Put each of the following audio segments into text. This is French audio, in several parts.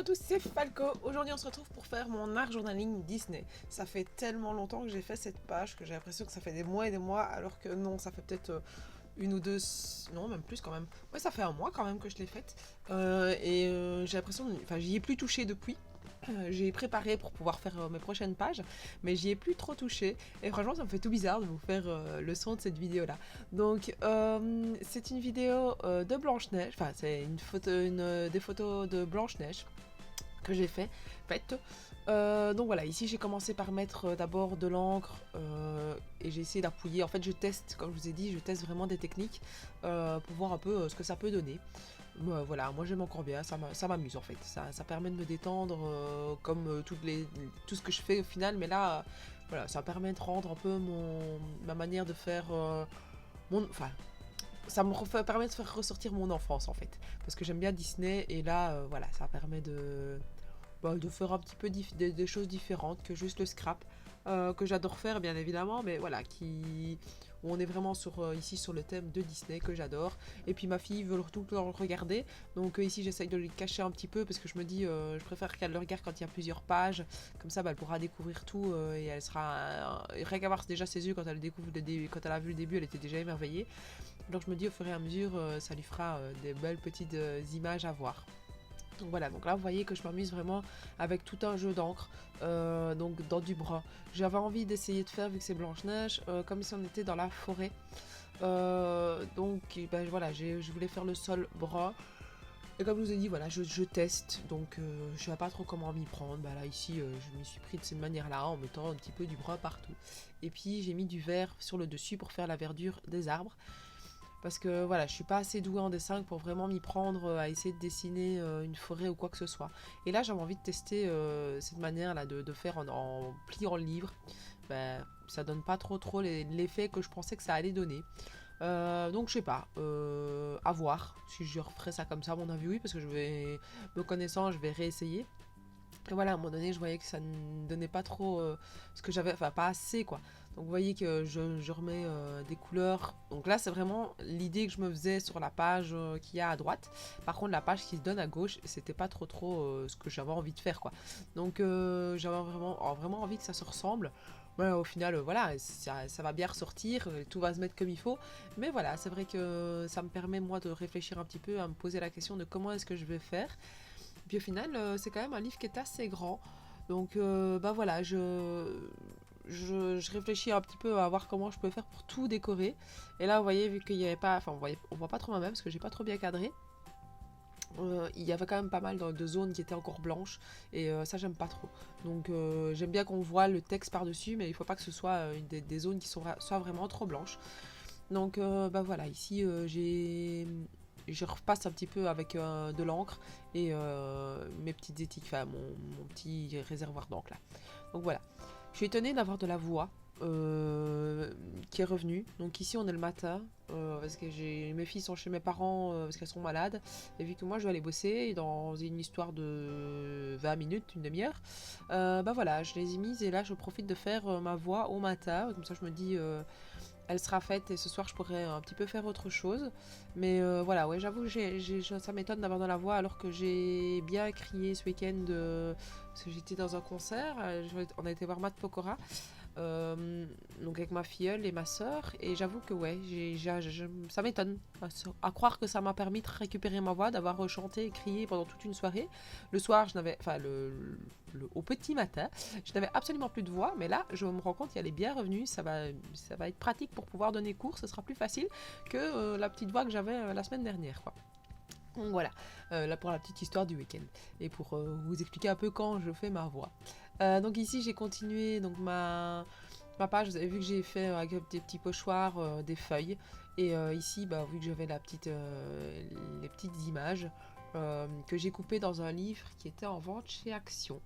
à tous, c'est Falco. Aujourd'hui on se retrouve pour faire mon art journaling Disney. Ça fait tellement longtemps que j'ai fait cette page que j'ai l'impression que ça fait des mois et des mois, alors que non, ça fait peut-être une ou deux... Non, même plus quand même. Ouais, ça fait un mois quand même que je l'ai faite. J'ai l'impression... Enfin, j'y ai plus touché depuis. J'ai préparé pour pouvoir faire mes prochaines pages, mais j'y ai plus trop touché. Et franchement, ça me fait tout bizarre de vous faire le son de cette vidéo-là. Donc, c'est une vidéo de Blanche-Neige. Enfin, c'est des photos de Blanche-Neige que j'ai faites. Donc voilà, ici j'ai commencé par mettre d'abord de l'encre et j'ai essayé d'appuyer. En fait, je teste, comme je vous ai dit, je teste vraiment des techniques pour voir un peu ce que ça peut donner. Voilà, moi j'aime encore bien, ça m'amuse en fait. Ça permet de me détendre comme tout ce que je fais au final, mais là, voilà, ça permet de rendre un peu ma manière de faire enfin, permet de faire ressortir mon enfance en fait. Parce que j'aime bien Disney et là, voilà, ça permet de faire un petit peu des choses différentes que juste le scrap, que j'adore faire bien évidemment, mais voilà, où on est vraiment ici sur le thème de Disney que j'adore. Et puis ma fille veut tout le temps le regarder, donc ici j'essaye de lui cacher un petit peu parce que je me dis, je préfère qu'elle le regarde quand il y a plusieurs pages, comme ça bah, elle pourra découvrir tout et elle sera... rien qu'à voir déjà ses yeux quand elle découvre quand elle a vu le début, elle était déjà émerveillée. Donc je me dis au fur et à mesure, ça lui fera des belles petites images à voir. Donc voilà, donc là vous voyez que je m'amuse vraiment avec tout un jeu d'encre, donc dans du brun. J'avais envie d'essayer de faire, vu que c'est Blanche-Neige, comme si on était dans la forêt. Donc ben, voilà, je voulais faire le sol brun. Et comme je vous ai dit, voilà, je teste, donc je sais pas trop comment m'y prendre. Bah là ici, je m'y suis pris de cette manière-là, en mettant un petit peu du brun partout. Et puis j'ai mis du vert sur le dessus pour faire la verdure des arbres. Parce que voilà, je suis pas assez douée en dessin pour vraiment m'y prendre à essayer de dessiner une forêt ou quoi que ce soit. Et là, j'avais envie de tester cette manière-là de faire en pliant le livre. Ben, ça donne pas trop l'effet que je pensais que ça allait donner. Donc je sais pas, à voir si je referai ça comme ça, à mon avis oui, parce que me connaissant, je vais réessayer. Et voilà, à un moment donné, je voyais que ça ne donnait pas trop ce que j'avais, enfin pas assez quoi. Donc vous voyez que je remets des couleurs. Donc là, c'est vraiment l'idée que je me faisais sur la page qu'il y a à droite. Par contre, la page qui se donne à gauche, c'était pas trop ce que j'avais envie de faire quoi. Donc j'avais vraiment envie que ça se ressemble. Mais au final, voilà, ça va bien ressortir, tout va se mettre comme il faut. Mais voilà, c'est vrai que ça me permet moi de réfléchir un petit peu, à me poser la question de comment est-ce que je vais faire. Puis au final, c'est quand même un livre qui est assez grand. Donc, bah voilà, je réfléchis un petit peu à voir comment je peux faire pour tout décorer. Et là, vous voyez, vu qu'il n'y avait pas... Enfin, on voit pas trop ma main parce que j'ai pas trop bien cadré. Il y avait quand même pas mal de zones qui étaient encore blanches. Et ça, j'aime pas trop. Donc, j'aime bien qu'on voit le texte par-dessus, mais il faut pas que ce soit des zones qui soient vraiment trop blanches. Donc, bah voilà, ici, je repasse un petit peu avec de l'encre et mes petites étiquettes, enfin mon petit réservoir d'encre là. Donc voilà. Je suis étonnée d'avoir de la voix qui est revenue. Donc ici on est le matin parce que mes filles sont chez mes parents parce qu'elles sont malades. Et vu que moi je dois aller bosser dans une histoire de 20 minutes, une demi-heure, bah voilà, je les ai mises et là je profite de faire ma voix au matin. Comme ça je me dis elle sera faite et ce soir je pourrais un petit peu faire autre chose. Mais voilà, ouais, j'avoue que ça m'étonne d'avoir dans la voix alors que j'ai bien crié ce week-end parce que j'étais dans un concert. On a été voir Matt Pokora. Donc avec ma filleule et ma soeur et j'avoue que ouais ça m'étonne à croire que ça m'a permis de récupérer ma voix, d'avoir chanté et crié pendant toute une soirée. Le soir je n'avais, enfin au petit matin je n'avais absolument plus de voix, mais là je me rends compte qu'elle est bien revenue. Ça va être pratique pour pouvoir donner cours, ce sera plus facile que la petite voix que j'avais la semaine dernière quoi. Donc voilà, là pour la petite histoire du week-end et pour vous expliquer un peu quand je fais ma voix. Donc ici j'ai continué donc ma page, vous avez vu que j'ai fait avec des petits pochoirs, des feuilles. Et ici, bah, vu que j'avais les petites images que j'ai coupées dans un livre qui était en vente chez Action.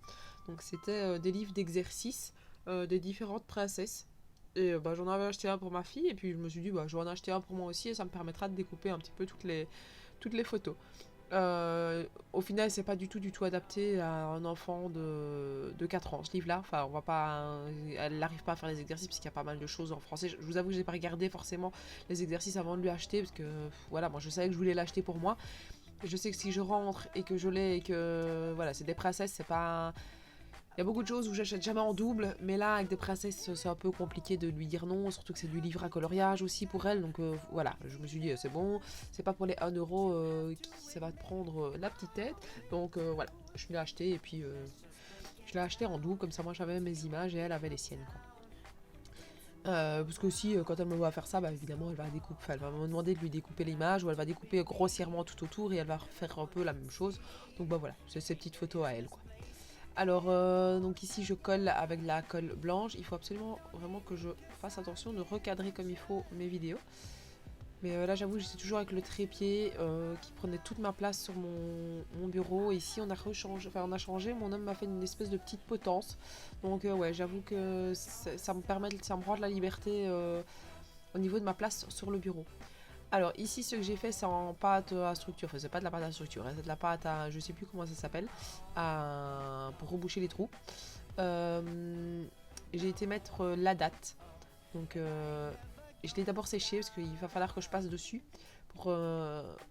Donc c'était des livres d'exercices des différentes princesses. Et bah, j'en avais acheté un pour ma fille et puis je me suis dit bah, je vais en acheter un pour moi aussi et ça me permettra de découper un petit peu toutes les photos. Au final, c'est pas du tout adapté à un enfant de 4 ans, ce livre-là. Enfin, on va pas, elle n'arrive pas à faire les exercices parce qu'il y a pas mal de choses en français. Je vous avoue que j'ai pas regardé forcément les exercices avant de lui acheter parce que voilà, moi je savais que je voulais l'acheter pour moi. Et je sais que si je rentre et que je l'ai et que voilà, c'est des princesses, c'est pas. Il y a beaucoup de choses où j'achète jamais en double, mais là avec des princesses c'est un peu compliqué de lui dire non, surtout que c'est du livre à coloriage aussi pour elle, donc voilà, je me suis dit c'est bon, c'est pas pour les 1 € qui ça va te prendre la petite tête, donc voilà, je l'ai acheté et puis je l'ai acheté en double, comme ça moi j'avais mes images et elle avait les siennes quoi. Parce que aussi, quand elle me voit faire ça, bah, évidemment, elle va découper, elle va me demander de lui découper l'image ou elle va découper grossièrement tout autour et elle va faire un peu la même chose. Donc bah voilà, c'est ces petites photos à elle quoi. Alors donc ici je colle avec la colle blanche. Il faut absolument vraiment que je fasse attention de recadrer comme il faut mes vidéos. Mais là j'avoue j'étais toujours avec le trépied qui prenait toute ma place sur mon bureau. Et ici on a rechangé, enfin on a changé, mon homme m'a fait une espèce de petite potence. Donc ouais j'avoue que ça me permet, ça me rend de la liberté au niveau de ma place sur le bureau. Alors ici ce que j'ai fait c'est en pâte à structure, enfin c'est pas de la pâte à structure, hein, c'est de la pâte à, je sais plus comment ça s'appelle, pour reboucher les trous. J'ai été mettre la date, donc je l'ai d'abord séché parce qu'il va falloir que je passe dessus pour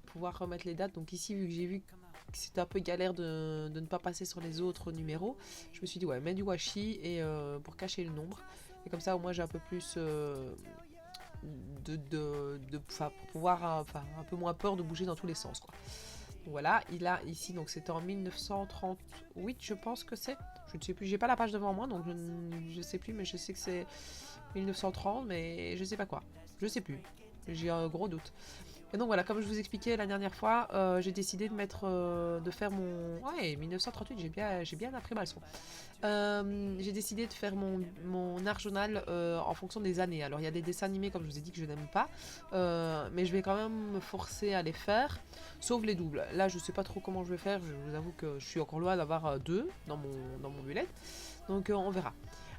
pouvoir remettre les dates. Donc ici vu que j'ai vu que c'était un peu galère de ne pas passer sur les autres numéros, je me suis dit ouais mets du washi et pour cacher le nombre, et comme ça au moins j'ai un peu plus pour pouvoir un peu moins peur de bouger dans tous les sens quoi. Donc voilà, il a ici, donc c'était en 1938 je pense que c'est, je ne sais plus, j'ai pas la page devant moi donc je sais plus, mais je sais que c'est 1930 mais je sais pas quoi, je sais plus, j'ai un gros doute. Et donc voilà, comme je vous expliquais la dernière fois, j'ai décidé de mettre, de faire mon... Ouais, 1938, j'ai bien appris ma leçon. J'ai décidé de faire mon art journal en fonction des années. Alors il y a des dessins animés, comme je vous ai dit, que je n'aime pas, mais je vais quand même me forcer à les faire, sauf les doubles. Là, je sais pas trop comment je vais faire, je vous avoue que je suis encore loin d'avoir deux dans mon bullet, donc on verra.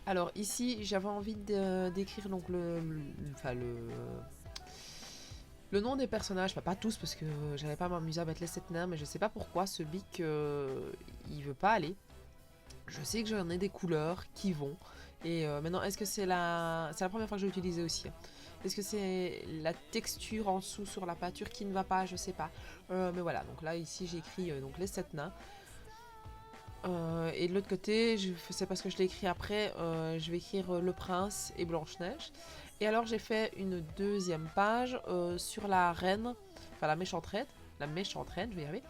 Alors ici, j'avais envie d'écrire donc le nom des personnages, enfin, pas tous parce que j'avais pas m'amuser à mettre les 7 nains, mais je sais pas pourquoi ce bic il veut pas aller. Je sais que j'en ai des couleurs qui vont. Et maintenant, est-ce que c'est la première fois que je l'ai utilisé aussi, hein. Est-ce que c'est la texture en dessous sur la peinture qui ne va pas? Je sais pas. Mais voilà, donc là ici j'ai écrit donc les 7 nains. Et de l'autre côté, c'est parce que je l'ai écrit après, je vais écrire le prince et Blanche-Neige. Et alors j'ai fait une deuxième page sur la reine, enfin la méchante reine, je vais y arriver.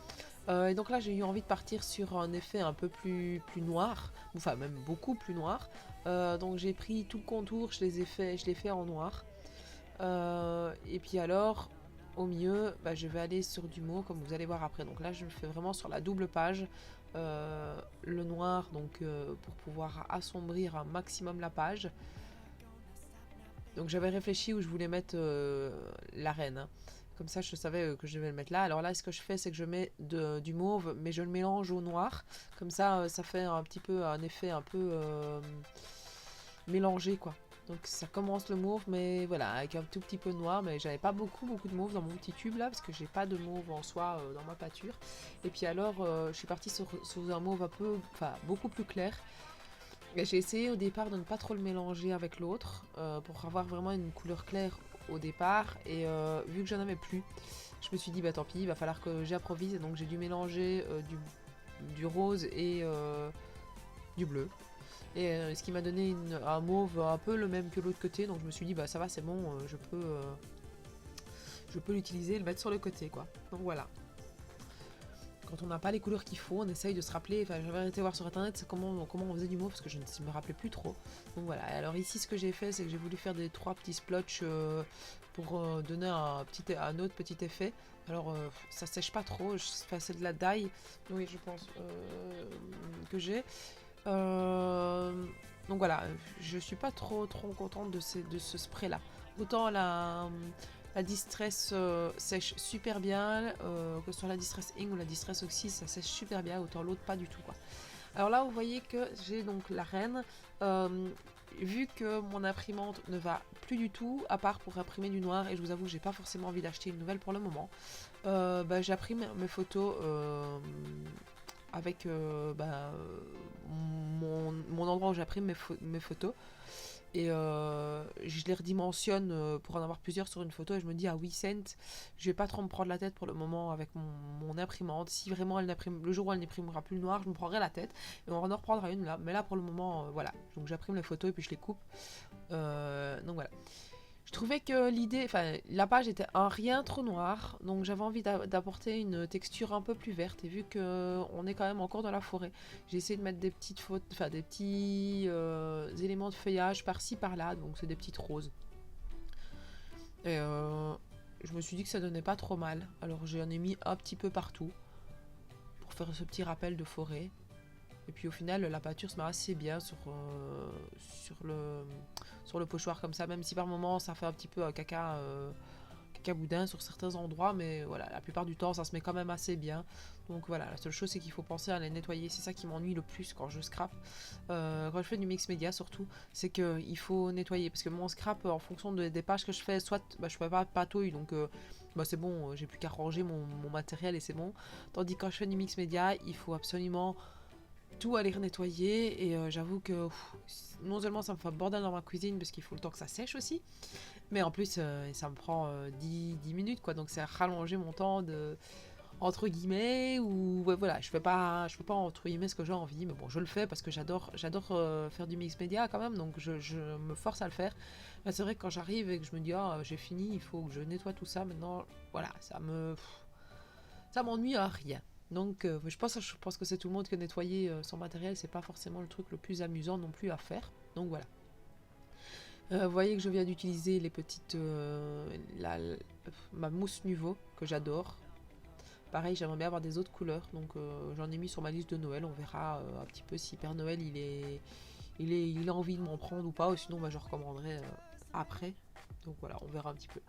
Et donc là j'ai eu envie de partir sur un effet un peu plus noir, enfin même beaucoup plus noir. Donc j'ai pris tout le contour, je l'ai fait en noir. Et puis alors, au milieu, bah, je vais aller sur du mot, comme vous allez voir après. Donc là, je le fais vraiment sur la double page, le noir, donc pour pouvoir assombrir un maximum la page. Donc j'avais réfléchi où je voulais mettre la reine, hein. Comme ça, je savais que je devais le mettre là. Alors là, ce que je fais, c'est que je mets du mauve, mais je le mélange au noir. Comme ça, ça fait un petit peu un effet un peu mélangé, quoi. Donc ça commence le mauve, mais voilà, avec un tout petit peu de noir. Mais j'avais pas beaucoup de mauve dans mon petit tube là, parce que j'ai pas de mauve en soi dans ma pâture. Et puis alors, je suis partie sur un mauve un peu, enfin beaucoup plus clair. Et j'ai essayé au départ de ne pas trop le mélanger avec l'autre, pour avoir vraiment une couleur claire au départ. Et vu que j'en avais plus, je me suis dit bah tant pis, il va falloir que j'improvise. Et donc j'ai dû mélanger du rose et du bleu. Et ce qui m'a donné un mauve un peu le même que l'autre côté. Donc je me suis dit bah ça va, c'est bon, je peux l'utiliser et le mettre sur le côté quoi. Donc voilà. Quand on n'a pas les couleurs qu'il faut, on essaye de se rappeler. Enfin, j'avais été voir sur internet c'est comment on faisait du mauve parce que je ne me rappelais plus trop. Donc voilà. Et alors ici, ce que j'ai fait, c'est que j'ai voulu faire des 3 petits splotches pour donner un autre petit effet. Alors ça sèche pas trop. Enfin, c'est de la dye. Oui, je pense que j'ai. Donc voilà, je suis pas trop contente de ce spray là. Autant la Distress sèche super bien, que ce soit la Distress Ink ou la Distress Oxy, ça sèche super bien, autant l'autre pas du tout quoi. Alors là vous voyez que j'ai donc la reine, vu que mon imprimante ne va plus du tout, à part pour imprimer du noir, et je vous avoue que j'ai pas forcément envie d'acheter une nouvelle pour le moment, bah, j'imprime mes photos avec mon endroit où j'imprime mes photos. Et je les redimensionne pour en avoir plusieurs sur une photo et je me dis à 8 cents, je vais pas trop me prendre la tête pour le moment avec mon imprimante. Si vraiment le jour où elle n'imprimera plus le noir, je me prendrai la tête et on en reprendra une là. Mais là pour le moment, voilà. Donc j'imprime les photos et puis je les coupe. Donc voilà. Je trouvais que la page était un rien trop noir, donc j'avais envie d'apporter une texture un peu plus verte. Et vu que on est quand même encore dans la forêt, j'ai essayé de mettre des petites des petits éléments de feuillage par-ci par-là, donc c'est des petites roses. Et je me suis dit que ça donnait pas trop mal, alors j'en ai mis un petit peu partout pour faire ce petit rappel de forêt. Et puis au final, la peinture se met assez bien sur le pochoir comme ça, même si par moments ça fait un petit peu caca boudin sur certains endroits, mais voilà, la plupart du temps ça se met quand même assez bien. Donc voilà, la seule chose c'est qu'il faut penser à les nettoyer, c'est ça qui m'ennuie le plus quand je scrape. Quand je fais du mix média surtout, c'est qu'il faut nettoyer, parce que mon scrap en fonction des pages que je fais, soit je fais pas patouille, donc c'est bon, j'ai plus qu'à ranger mon matériel et c'est bon. Tandis que quand je fais du mix média, il faut absolument tout aller nettoyer et j'avoue que non seulement ça me fait un bordel dans ma cuisine parce qu'il faut le temps que ça sèche aussi, mais en plus ça me prend 10 minutes quoi, donc c'est rallonger mon temps de entre guillemets, ou ouais, voilà, je fais pas entre guillemets ce que j'ai envie, mais bon je le fais parce que j'adore faire du mix média quand même, donc je me force à le faire. Mais c'est vrai que quand j'arrive et que je me dis j'ai fini, il faut que je nettoie tout ça maintenant, voilà, ça m'ennuie à rien. Donc je pense que c'est tout le monde que nettoyer son matériel, c'est pas forcément le truc le plus amusant non plus à faire. Donc voilà. Vous voyez que je viens d'utiliser les petites ma mousse Nuvo que j'adore. Pareil, j'aimerais bien avoir des autres couleurs, donc j'en ai mis sur ma liste de Noël. On verra un petit peu si Père Noël il a envie de m'en prendre ou pas, ou sinon je recommanderai après. Donc voilà, on verra un petit peu.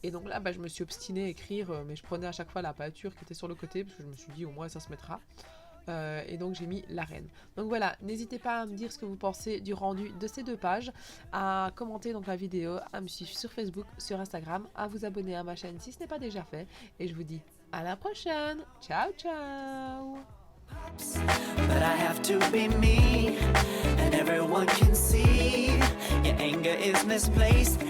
Et donc là, je me suis obstinée à écrire, mais je prenais à chaque fois la peinture qui était sur le côté, parce que je me suis dit au moins ça se mettra. Et donc j'ai mis la reine. Donc voilà, n'hésitez pas à me dire ce que vous pensez du rendu de ces deux pages, à commenter donc la vidéo, à me suivre sur Facebook, sur Instagram, à vous abonner à ma chaîne si ce n'est pas déjà fait. Et je vous dis à la prochaine. Ciao ciao. But I have to be me, and everyone can see your anger is misplaced.